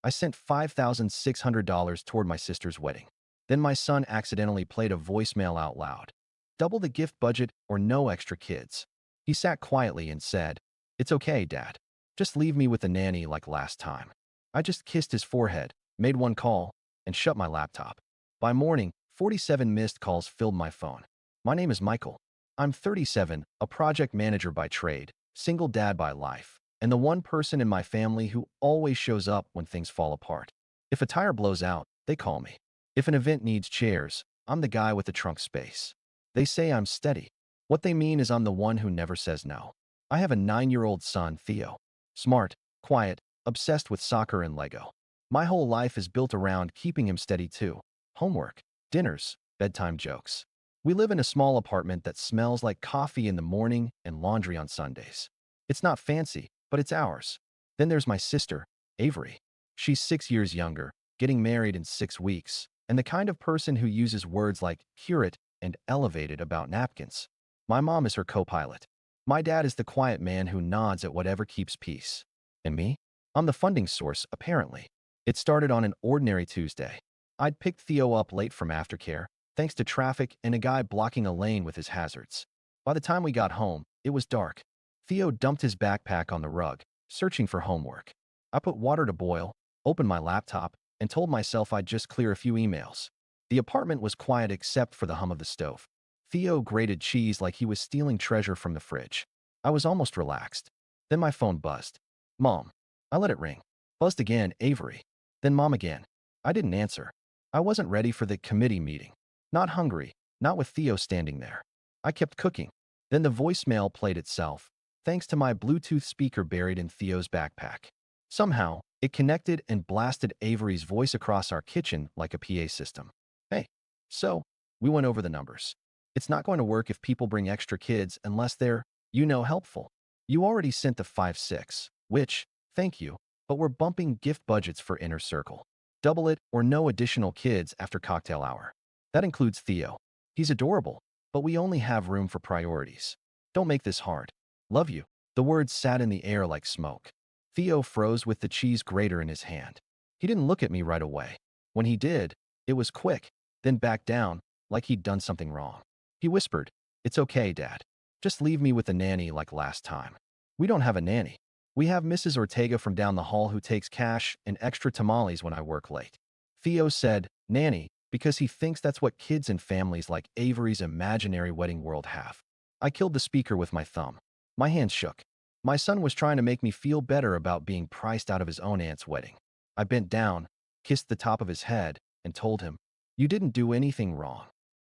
I sent $5,600 toward my sister's wedding. Then my son accidentally played a voicemail out loud. Double the gift budget or no extra kids. He sat quietly and said, "It's okay, Dad. Just leave me with the nanny like last time." I just kissed his forehead, made one call, and shut my laptop. By morning, 47 missed calls filled my phone. My name is Michael. I'm 37, a project manager by trade, single dad by life, and the one person in my family who always shows up when things fall apart. If a tire blows out, they call me. If an event needs chairs, I'm the guy with the trunk space. They say I'm steady. What they mean is I'm the one who never says no. I have a 9-year-old son, Theo. Smart, quiet, obsessed with soccer and Lego. My whole life is built around keeping him steady too. Homework, dinners, bedtime jokes. We live in a small apartment that smells like coffee in the morning and laundry on Sundays. It's not fancy, but it's ours. Then there's my sister, Avery. She's 6 years younger, getting married in 6 weeks, and the kind of person who uses words like curate and elevated about napkins. My mom is her co-pilot. My dad is the quiet man who nods at whatever keeps peace. And me? I'm the funding source, apparently. It started on an ordinary Tuesday. I'd picked Theo up late from aftercare, thanks to traffic and a guy blocking a lane with his hazards. By the time we got home, it was dark. Theo dumped his backpack on the rug, searching for homework. I put water to boil, opened my laptop, and told myself I'd just clear a few emails. The apartment was quiet except for the hum of the stove. Theo grated cheese like he was stealing treasure from the fridge. I was almost relaxed. Then my phone buzzed. Mom. I let it ring. Buzzed again, Avery. Then Mom again. I didn't answer. I wasn't ready for the committee meeting. Not hungry, not with Theo standing there. I kept cooking. Then the voicemail played itself, thanks to my Bluetooth speaker buried in Theo's backpack. Somehow, it connected and blasted Avery's voice across our kitchen like a PA system. Hey. So, we went over the numbers. It's not going to work if people bring extra kids unless they're, helpful. You already sent the 5-6, which, thank you, but we're bumping gift budgets for Inner Circle. Double it or no additional kids after cocktail hour. That includes Theo. He's adorable, but we only have room for priorities. Don't make this hard. Love you. The words sat in the air like smoke. Theo froze with the cheese grater in his hand. He didn't look at me right away. When he did, it was quick, then backed down, like he'd done something wrong. He whispered, "It's okay, Dad. Just leave me with the nanny like last time." We don't have a nanny. We have Mrs. Ortega from down the hall who takes cash and extra tamales when I work late. Theo said, nanny, because he thinks that's what kids and families like Avery's imaginary wedding world have. I killed the speaker with my thumb. My hands shook. My son was trying to make me feel better about being priced out of his own aunt's wedding. I bent down, kissed the top of his head, and told him, "You didn't do anything wrong."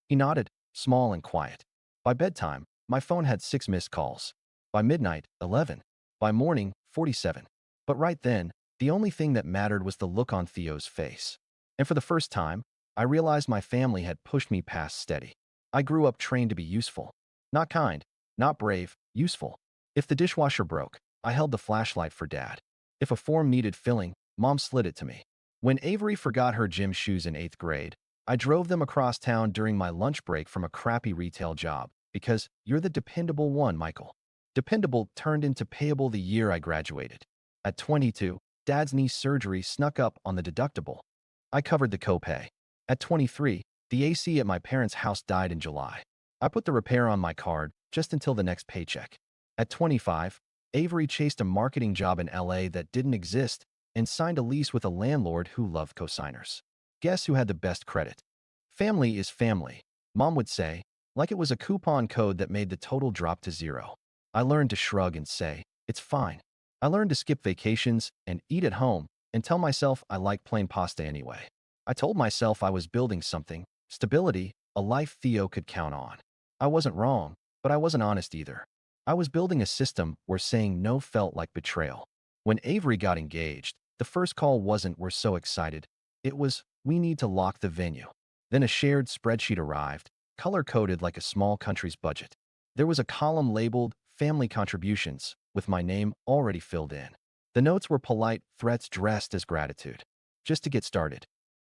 He nodded, small and quiet. By bedtime, my phone had 6 missed calls. By midnight, 11. By morning, 47. But right then, the only thing that mattered was the look on Theo's face. And for the first time, I realized my family had pushed me past steady. I grew up trained to be useful. Not kind, not brave, useful. If the dishwasher broke, I held the flashlight for Dad. If a form needed filling, Mom slid it to me. When Avery forgot her gym shoes in 8th grade, I drove them across town during my lunch break from a crappy retail job because you're the dependable one, Michael. Dependable turned into payable the year I graduated. At 22, Dad's knee surgery snuck up on the deductible. I covered the copay. At 23, the AC at my parents' house died in July. I put the repair on my card just until the next paycheck. At 25, Avery chased a marketing job in LA that didn't exist and signed a lease with a landlord who loved cosigners. Guess who had the best credit? Family is family, Mom would say, like it was a coupon code that made the total drop to 0. I learned to shrug and say, it's fine. I learned to skip vacations and eat at home and tell myself I like plain pasta anyway. I told myself I was building something, stability, a life Theo could count on. I wasn't wrong, but I wasn't honest either. I was building a system where saying no felt like betrayal. When Avery got engaged, the first call wasn't "we're so excited." It was, "we need to lock the venue." Then a shared spreadsheet arrived, color-coded like a small country's budget. There was a column labeled Family Contributions, with my name already filled in. The notes were polite threats dressed as gratitude. Just to get started.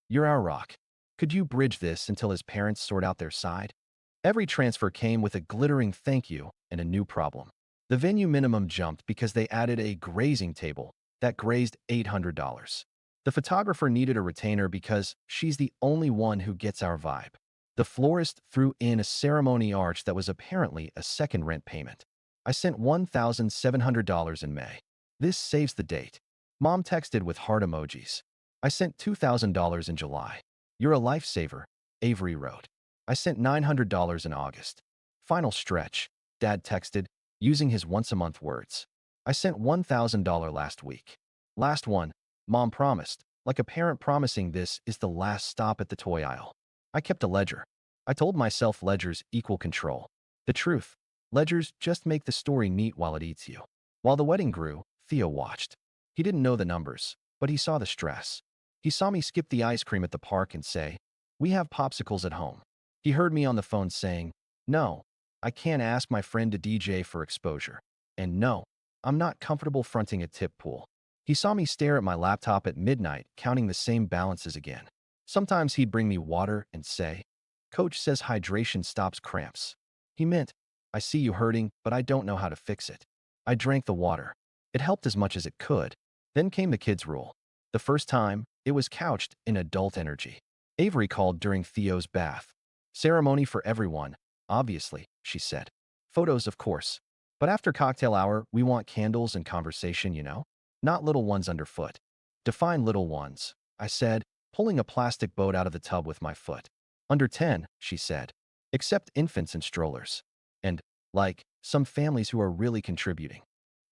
"You're our rock. Could you bridge this until his parents sort out their side?" Every transfer came with a glittering thank you and a new problem. The venue minimum jumped because they added a grazing table that grazed $800. The photographer needed a retainer because she's the only one who gets our vibe. The florist threw in a ceremony arch that was apparently a second rent payment. I sent $1,700 in May. This saves the date. Mom texted with heart emojis. I sent $2,000 in July. You're a lifesaver, Avery wrote. I sent $900 in August. Final stretch, Dad texted, using his once-a-month words. I sent $1,000 last week. Last one, Mom promised, like a parent promising this is the last stop at the toy aisle. I kept a ledger. I told myself ledgers equal control. The truth, ledgers just make the story neat while it eats you. While the wedding grew, Theo watched. He didn't know the numbers, but he saw the stress. He saw me skip the ice cream at the park and say, "We have popsicles at home." He heard me on the phone saying, "No, I can't ask my friend to DJ for exposure. And no, I'm not comfortable fronting a tip pool." He saw me stare at my laptop at midnight, counting the same balances again. Sometimes he'd bring me water and say, "Coach says hydration stops cramps." He meant, "I see you hurting, but I don't know how to fix it." I drank the water. It helped as much as it could. Then came the kids' rule. The first time, it was couched in adult energy. Avery called during Theo's bath. "Ceremony for everyone, obviously," she said. "Photos, of course. But after cocktail hour, we want candles and conversation, you know? Not little ones underfoot." "Define little ones," I said, pulling a plastic boat out of the tub with my foot. "Under 10, she said. "Except infants and strollers. And, like, some families who are really contributing."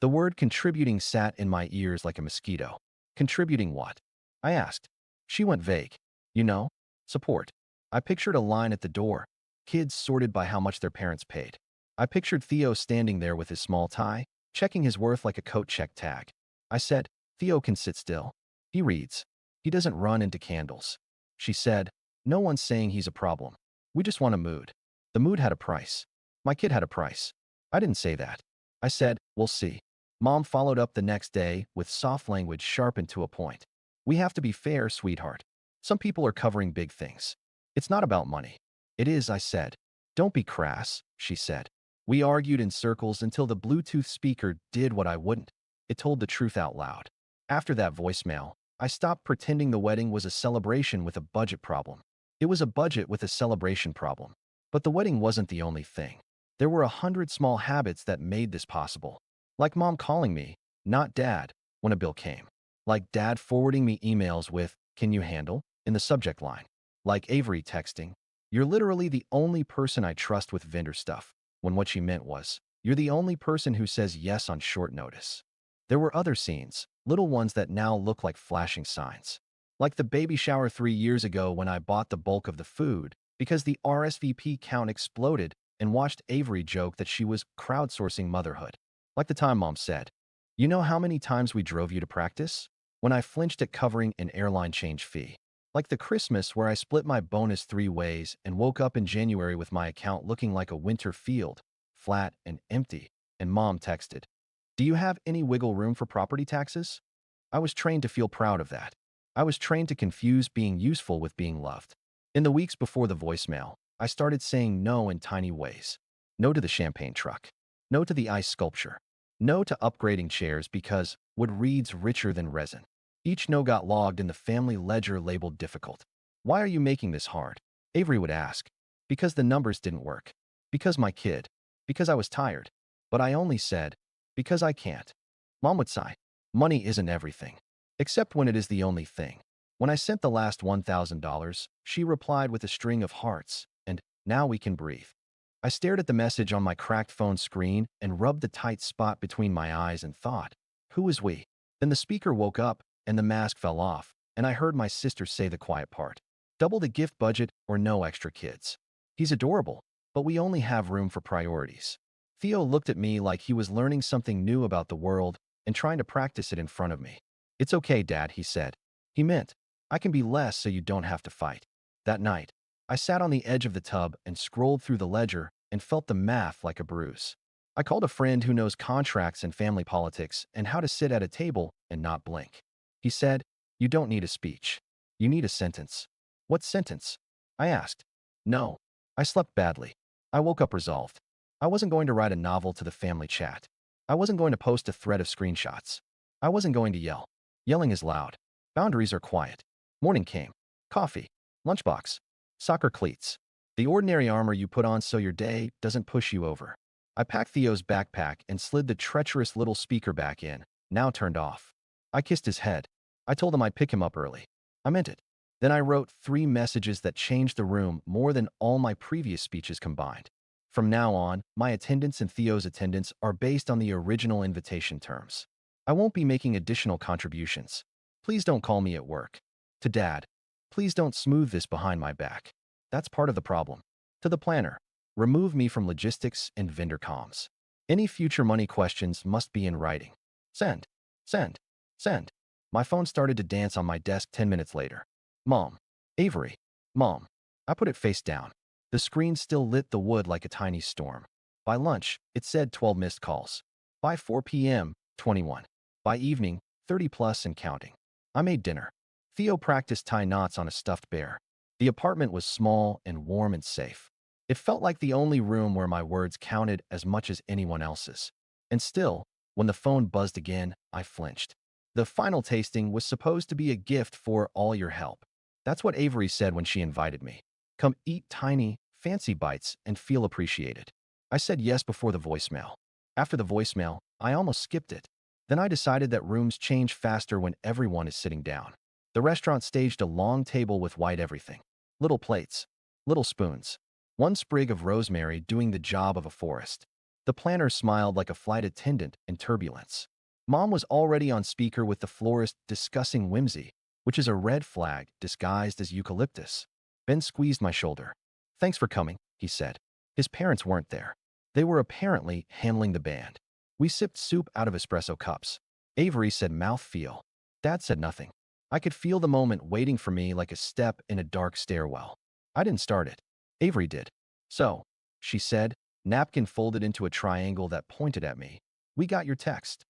The word contributing sat in my ears like a mosquito. "Contributing what?" I asked. She went vague. "You know, support." I pictured a line at the door, kids sorted by how much their parents paid. I pictured Theo standing there with his small tie, checking his worth like a coat check tag. I said, "Theo can sit still. He reads. He doesn't run into candles." She said, "No one's saying he's a problem. We just want a mood." The mood had a price. My kid had a price. I didn't say that. I said, "We'll see." Mom followed up the next day with soft language sharpened to a point. "We have to be fair, sweetheart. Some people are covering big things. It's not about money." "It is," I said. "Don't be crass," she said. We argued in circles until the Bluetooth speaker did what I wouldn't. It told the truth out loud. After that voicemail, I stopped pretending the wedding was a celebration with a budget problem. It was a budget with a celebration problem. But the wedding wasn't the only thing. There were 100 small habits that made this possible. Like Mom calling me, not Dad, when a bill came. Like Dad forwarding me emails with, "Can you handle?" in the subject line. Like Avery texting, "You're literally the only person I trust with vendor stuff," when what she meant was, "You're the only person who says yes on short notice." There were other scenes, little ones that now look like flashing signs. Like the baby shower 3 years ago when I bought the bulk of the food because the RSVP count exploded and watched Avery joke that she was crowdsourcing motherhood. Like the time Mom said, "You know how many times we drove you to practice?" When I flinched at covering an airline change fee. Like the Christmas where I split my bonus 3 ways and woke up in January with my account looking like a winter field, flat and empty, and Mom texted, "Do you have any wiggle room for property taxes?" I was trained to feel proud of that. I was trained to confuse being useful with being loved. In the weeks before the voicemail, I started saying no in tiny ways. No to the champagne truck. No to the ice sculpture. No to upgrading chairs because wood reads richer than resin. Each no got logged in the family ledger labeled difficult. "Why are you making this hard?" Avery would ask. "Because the numbers didn't work. Because my kid. Because I was tired." But I only said, "Because I can't." Mom would sigh. Money isn't everything. Except when it is the only thing. When I sent the last $1,000, she replied with a string of hearts, and "Now we can breathe." I stared at the message on my cracked phone screen and rubbed the tight spot between my eyes and thought, "Who is we?" Then the speaker woke up, and the mask fell off, and I heard my sister say the quiet part. "Double the gift budget or no extra kids." He's adorable, but we only have room for priorities. Theo looked at me like he was learning something new about the world and trying to practice it in front of me. "It's okay, Dad," he said. He meant, "I can be less so you don't have to fight." That night, I sat on the edge of the tub and scrolled through the ledger and felt the math like a bruise. I called a friend who knows contracts and family politics and how to sit at a table and not blink. He said, "You don't need a speech. You need a sentence." "What sentence?" I asked. No. I slept badly. I woke up resolved. I wasn't going to write a novel to the family chat. I wasn't going to post a thread of screenshots. I wasn't going to yell. Yelling is loud. Boundaries are quiet. Morning came. Coffee. Lunchbox. Soccer cleats. The ordinary armor you put on so your day doesn't push you over. I packed Theo's backpack and slid the treacherous little speaker back in, now turned off. I kissed his head. I told him I'd pick him up early. I meant it. Then I wrote 3 messages that changed the room more than all my previous speeches combined. From now on, my attendance and Theo's attendance are based on the original invitation terms. I won't be making additional contributions. Please don't call me at work. To Dad, please don't smooth this behind my back. That's part of the problem. To the planner, remove me from logistics and vendor comms. Any future money questions must be in writing. Send. Send. Send. My phone started to dance on my desk 10 minutes later. Mom. Avery. Mom. I put it face down. The screen still lit the wood like a tiny storm. By lunch, it said 12 missed calls. By 4 p.m., 21. By evening, 30 plus and counting. I made dinner. Theo practiced tie knots on a stuffed bear. The apartment was small and warm and safe. It felt like the only room where my words counted as much as anyone else's. And still, when the phone buzzed again, I flinched. The final tasting was supposed to be a gift for all your help. That's what Avery said when she invited me. Come eat tiny, fancy bites and feel appreciated. I said yes before the voicemail. After the voicemail, I almost skipped it. Then I decided that rooms change faster when everyone is sitting down. The restaurant staged a long table with white everything. Little plates. Little spoons. One sprig of rosemary doing the job of a forest. The planner smiled like a flight attendant in turbulence. Mom was already on speaker with the florist discussing whimsy, which is a red flag disguised as eucalyptus. Ben squeezed my shoulder. Thanks for coming, he said. His parents weren't there. They were apparently handling the band. We sipped soup out of espresso cups. Avery said mouthfeel. Dad said nothing. I could feel the moment waiting for me like a step in a dark stairwell. I didn't start it. Avery did. So, she said, napkin folded into a triangle that pointed at me. We got your text.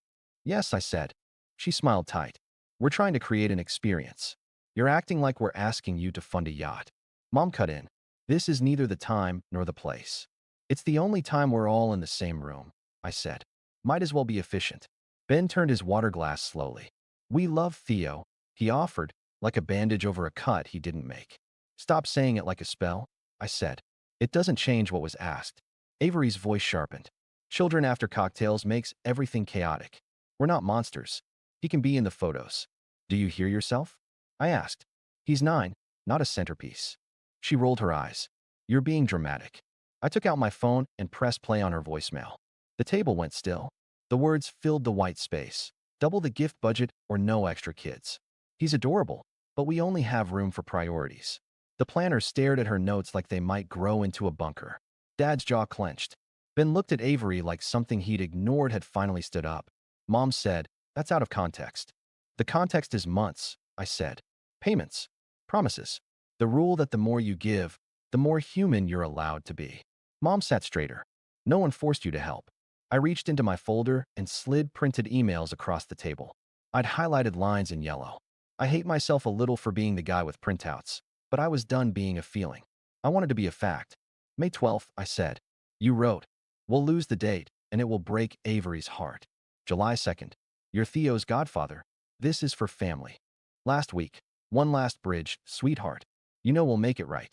Yes, I said. She smiled tight. We're trying to create an experience. You're acting like we're asking you to fund a yacht. Mom cut in. This is neither the time nor the place. It's the only time we're all in the same room, I said. Might as well be efficient. Ben turned his water glass slowly. We love Theo, he offered, like a bandage over a cut he didn't make. Stop saying it like a spell, I said. It doesn't change what was asked. Avery's voice sharpened. Children after cocktails makes everything chaotic. We're not monsters. He can be in the photos. Do you hear yourself? I asked. He's 9, not a centerpiece. She rolled her eyes. You're being dramatic. I took out my phone and pressed play on her voicemail. The table went still. The words filled the white space. Double the gift budget or no extra kids. He's adorable, but we only have room for priorities. The planner stared at her notes like they might grow into a bunker. Dad's jaw clenched. Ben looked at Avery like something he'd ignored had finally stood up. Mom said, that's out of context. The context is months, I said. Payments. Promises. The rule that the more you give, the more human you're allowed to be. Mom sat straighter. No one forced you to help. I reached into my folder and slid printed emails across the table. I'd highlighted lines in yellow. I hate myself a little for being the guy with printouts, but I was done being a feeling. I wanted to be a fact. May 12th, I said. You wrote, we'll lose the date, and it will break Avery's heart. July 2nd. You're Theo's godfather. This is for family. Last week. One last bridge, sweetheart. You know we'll make it right.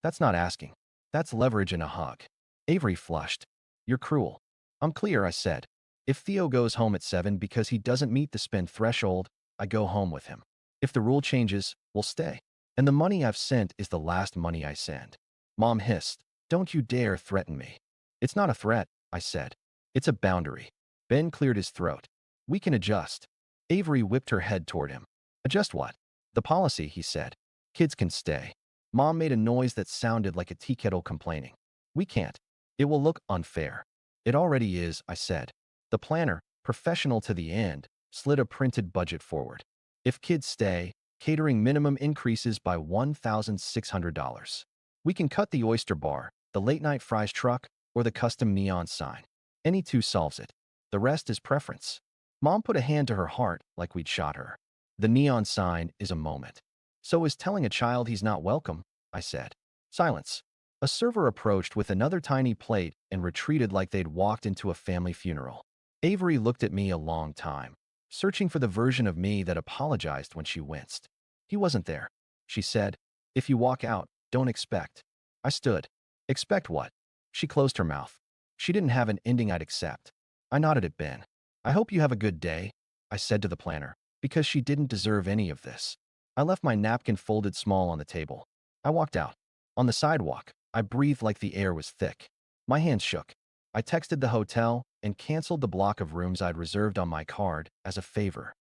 That's not asking. That's leverage in a hug. Avery flushed. You're cruel. I'm clear, I said. If Theo goes home at 7 because he doesn't meet the spend threshold, I go home with him. If the rule changes, we'll stay. And the money I've sent is the last money I send. Mom hissed. Don't you dare threaten me. It's not a threat, I said. It's a boundary. Ben cleared his throat. We can adjust. Avery whipped her head toward him. Adjust what? The policy, he said. Kids can stay. Mom made a noise that sounded like a tea kettle complaining. We can't. It will look unfair. It already is, I said. The planner, professional to the end, slid a printed budget forward. If kids stay, catering minimum increases by $1,600. We can cut the oyster bar, the late-night fries truck, or the custom neon sign. Any two solves it. The rest is preference. Mom put a hand to her heart like we'd shot her. The neon sign is a moment. So is telling a child he's not welcome, I said. Silence. A server approached with another tiny plate and retreated like they'd walked into a family funeral. Avery looked at me a long time. searching for the version of me that apologized when she winced. He wasn't there. She said, "If you walk out, don't expect." I stood. Expect what? She closed her mouth. She didn't have an ending I'd accept. I nodded at Ben. "I hope you have a good day," I said to the planner, because she didn't deserve any of this. I left my napkin folded small on the table. I walked out. On the sidewalk, I breathed like the air was thick. My hands shook. I texted the hotel and canceled the block of rooms I'd reserved on my card as a favor.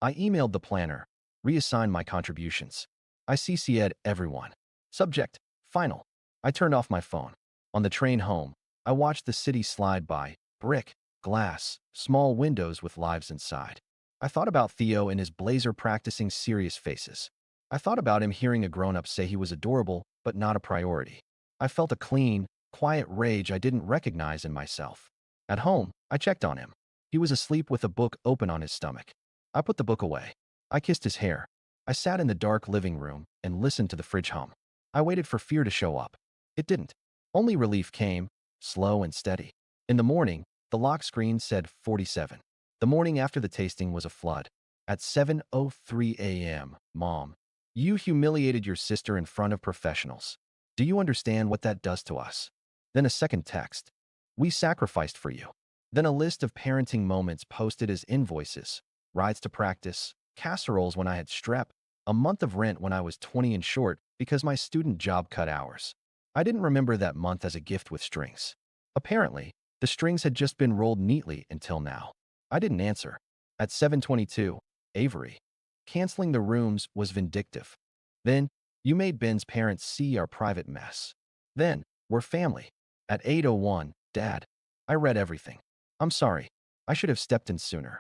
I emailed the planner, reassigned my contributions. I CC'd everyone. Subject, final. I turned off my phone. On the train home, I watched the city slide by, brick, glass, small windows with lives inside. I thought about Theo in his blazer practicing serious faces. I thought about him hearing a grown-up say he was adorable, but not a priority. I felt a clean, quiet rage I didn't recognize in myself. At home, I checked on him. He was asleep with a book open on his stomach. I put the book away. I kissed his hair. I sat in the dark living room and listened to the fridge hum. I waited for fear to show up. It didn't. Only relief came, slow and steady. In the morning, the lock screen said 47. The morning after the tasting was a flood. At 7:03 a.m., Mom, you humiliated your sister in front of professionals. Do you understand what that does to us? Then a second text. We sacrificed for you. Then a list of parenting moments posted as invoices, rides to practice, casseroles when I had strep, a month of rent when I was 20 and short because my student job cut hours. I didn't remember that month as a gift with strings. Apparently, the strings had just been rolled neatly until now. I didn't answer. At 7:22, Avery. Canceling the rooms was vindictive. Then, you made Ben's parents see our private mess. Then, we're family. At 8:01, Dad. I read everything. I'm sorry. I should have stepped in sooner.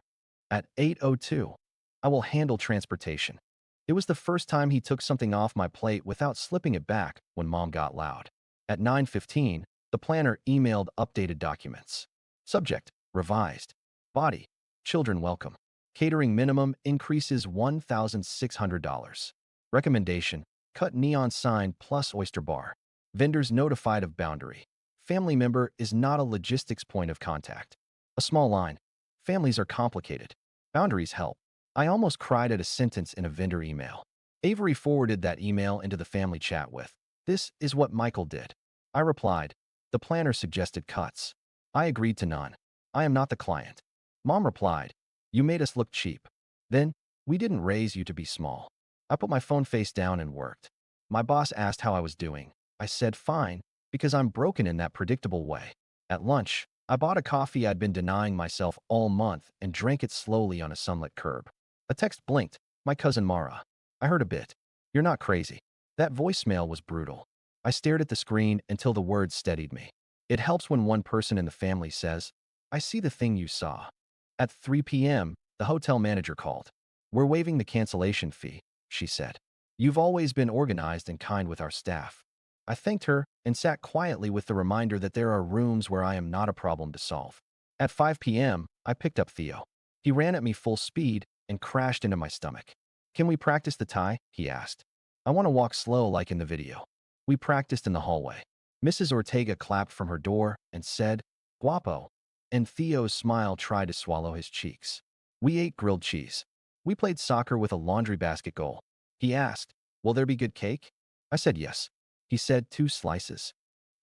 At 8:02, I will handle transportation. It was the first time he took something off my plate without slipping it back when Mom got loud. At 9:15, the planner emailed updated documents. Subject, revised. Body, children welcome. Catering minimum increases $1,600. Recommendation, cut neon sign plus oyster bar. Vendors notified of boundary. Family member is not a logistics point of contact. A small line. Families are complicated. Boundaries help. I almost cried at a sentence in a vendor email. Avery forwarded that email into the family chat with, "This is what Michael did." I replied, "The planner suggested cuts. I agreed to none. I am not the client." Mom replied, "You made us look cheap. Then, we didn't raise you to be small." I put my phone face down and worked. My boss asked how I was doing. I said fine, because I'm broken in that predictable way. At lunch, I bought a coffee I'd been denying myself all month and drank it slowly on a sunlit curb. A text blinked, my cousin Mara. I heard a bit. "You're not crazy." That voicemail was brutal. I stared at the screen until the words steadied me. It helps when one person in the family says, "I see the thing you saw." At 3 p.m., the hotel manager called. "We're waiving the cancellation fee," she said. "You've always been organized and kind with our staff." I thanked her and sat quietly with the reminder that there are rooms where I am not a problem to solve. At 5 p.m., I picked up Theo. He ran at me full speed and crashed into my stomach. "Can we practice the tie?" he asked. "I want to walk slow like in the video." We practiced in the hallway. Mrs. Ortega clapped from her door and said, "Guapo," and Theo's smile tried to swallow his cheeks. We ate grilled cheese. We played soccer with a laundry basket goal. He asked, "Will there be good cake?" I said yes. He said 2 slices.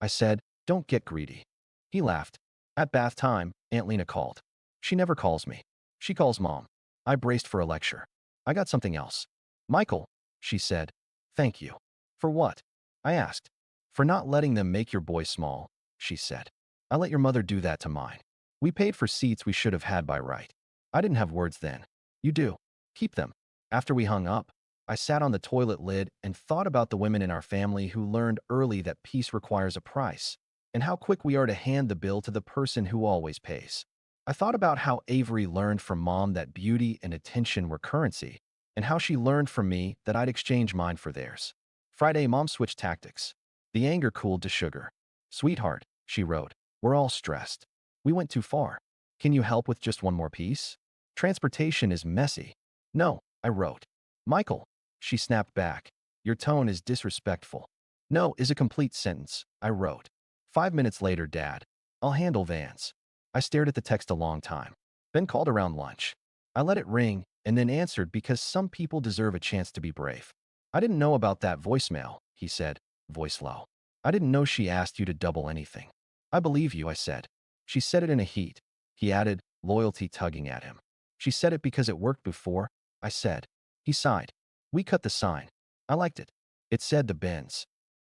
I said, "Don't get greedy." He laughed. At bath time, Aunt Lena called. She never calls me. She calls Mom. I braced for a lecture. I got something else. "Michael," she said, "thank you." "For what?" I asked. "For not letting them make your boy small," she said. "I let your mother do that to mine. We paid for seats we should have had by right." I didn't have words then. "You do. Keep them." After we hung up, I sat on the toilet lid and thought about the women in our family who learned early that peace requires a price, and how quick we are to hand the bill to the person who always pays. I thought about how Avery learned from Mom that beauty and attention were currency, and how she learned from me that I'd exchange mine for theirs. Friday, Mom switched tactics. The anger cooled to sugar. "Sweetheart," she wrote, "we're all stressed. We went too far. Can you help with just one more piece? Transportation is messy." "No," I wrote. "Michael," she snapped back, "your tone is disrespectful." "No" is a complete sentence, I wrote. 5 minutes later, Dad. "I'll handle Vans." I stared at the text a long time. Ben called around lunch. I let it ring and then answered because some people deserve a chance to be brave. I didn't know about that voicemail, he said, voice low. I didn't know she asked you to double anything. I believe you, I said. She said it in a heat. He added, loyalty tugging at him. She said it because it worked before, I said. He sighed. We cut the sign. I liked it. It said the Benz.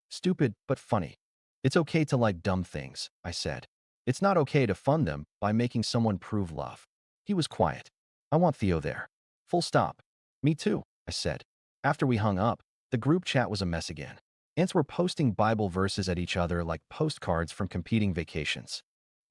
Stupid, but funny. It's okay to like dumb things, I said. It's not okay to fund them by making someone prove love. He was quiet. I want Theo there. Full stop. Me too, I said. After we hung up, the group chat was a mess again. Aunts were posting Bible verses at each other like postcards from competing vacations.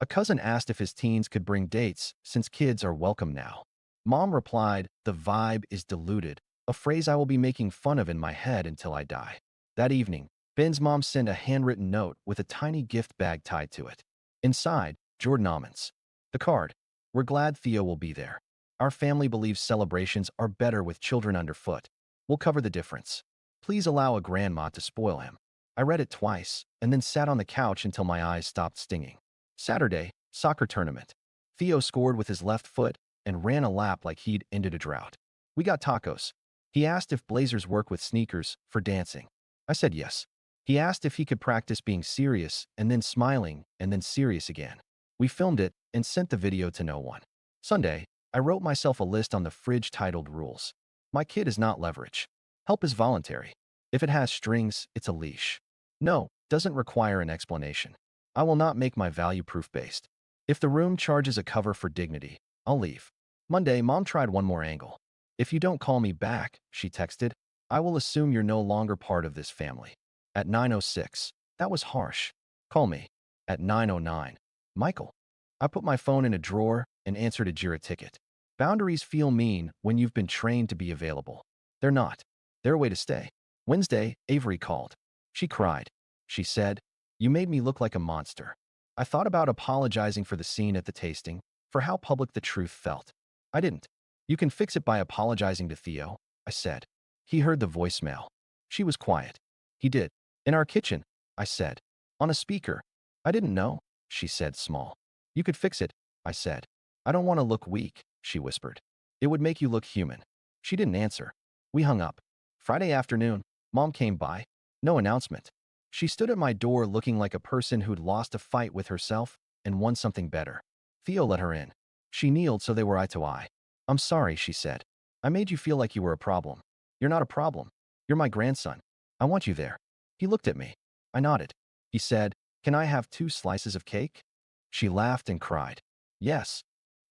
A cousin asked if his teens could bring dates since kids are welcome now. Mom replied, the vibe is diluted, a phrase I will be making fun of in my head until I die. That evening, Ben's mom sent a handwritten note with a tiny gift bag tied to it. Inside, Jordan almonds. The card. We're glad Theo will be there. Our family believes celebrations are better with children underfoot. We'll cover the difference. Please allow a grandma to spoil him. I read it twice and then sat on the couch until my eyes stopped stinging. Saturday, soccer tournament. Theo scored with his left foot and ran a lap like he'd ended a drought. We got tacos. He asked if blazers work with sneakers for dancing. I said yes. He asked if he could practice being serious and then smiling and then serious again. We filmed it and sent the video to no one. Sunday, I wrote myself a list on the fridge titled Rules. My kid is not leverage. Help is voluntary. If it has strings, it's a leash. No, doesn't require an explanation. I will not make my value proof-based. If the room charges a cover for dignity, I'll leave. Monday, Mom tried one more angle. If you don't call me back, she texted, I will assume you're no longer part of this family. At 9:06, that was harsh. Call me. At 9:09, Michael. I put my phone in a drawer and answered a Jira ticket. Boundaries feel mean when you've been trained to be available. They're not. They're a way to stay. Wednesday, Avery called. She cried. She said, you made me look like a monster. I thought about apologizing for the scene at the tasting, for how public the truth felt. I didn't. You can fix it by apologizing to Theo, I said. He heard the voicemail. She was quiet. He did. In our kitchen, I said. On a speaker. I didn't know, she said small. You could fix it, I said. I don't want to look weak, she whispered. It would make you look human. She didn't answer. We hung up. Friday afternoon, Mom came by. No announcement. She stood at my door looking like a person who'd lost a fight with herself and won something better. Theo let her in. She kneeled so they were eye to eye. I'm sorry, she said. I made you feel like you were a problem. You're not a problem. You're my grandson. I want you there. He looked at me. I nodded. He said, can I have 2 slices of cake? She laughed and cried. Yes.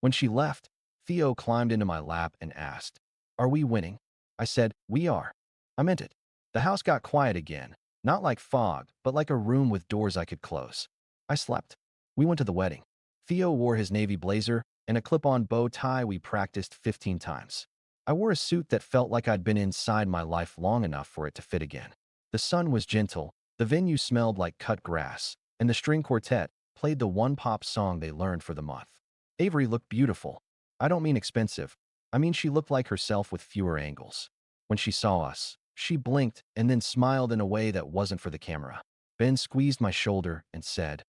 When she left, Theo climbed into my lap and asked, are we winning? I said, we are. I meant it. The house got quiet again, not like fog, but like a room with doors I could close. I slept. We went to the wedding. Theo wore his navy blazer and a clip-on bow tie we practiced 15 times. I wore a suit that felt like I'd been inside my life long enough for it to fit again. The sun was gentle, the venue smelled like cut grass, and the string quartet played the one pop song they learned for the month. Avery looked beautiful. I don't mean expensive. I mean she looked like herself with fewer angles. When she saw us, she blinked and then smiled in a way that wasn't for the camera. Ben squeezed my shoulder and said,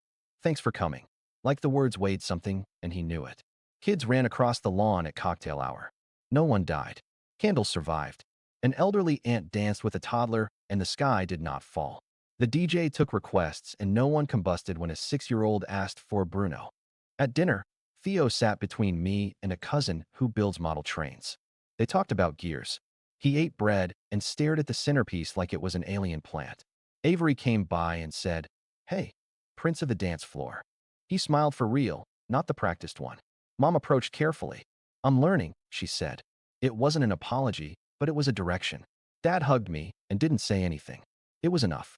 thanks for coming. Like the words weighed something, and he knew it. Kids ran across the lawn at cocktail hour. No one died. Candles survived. An elderly aunt danced with a toddler, and the sky did not fall. The DJ took requests, and no one combusted when a 6-year-old asked for Bruno. At dinner, Theo sat between me and a cousin who builds model trains. They talked about gears. He ate bread and stared at the centerpiece like it was an alien plant. Avery came by and said, hey, Prince of the dance floor. He smiled for real, not the practiced one. Mom approached carefully. I'm learning, she said. It wasn't an apology, but it was a direction. Dad hugged me and didn't say anything. It was enough.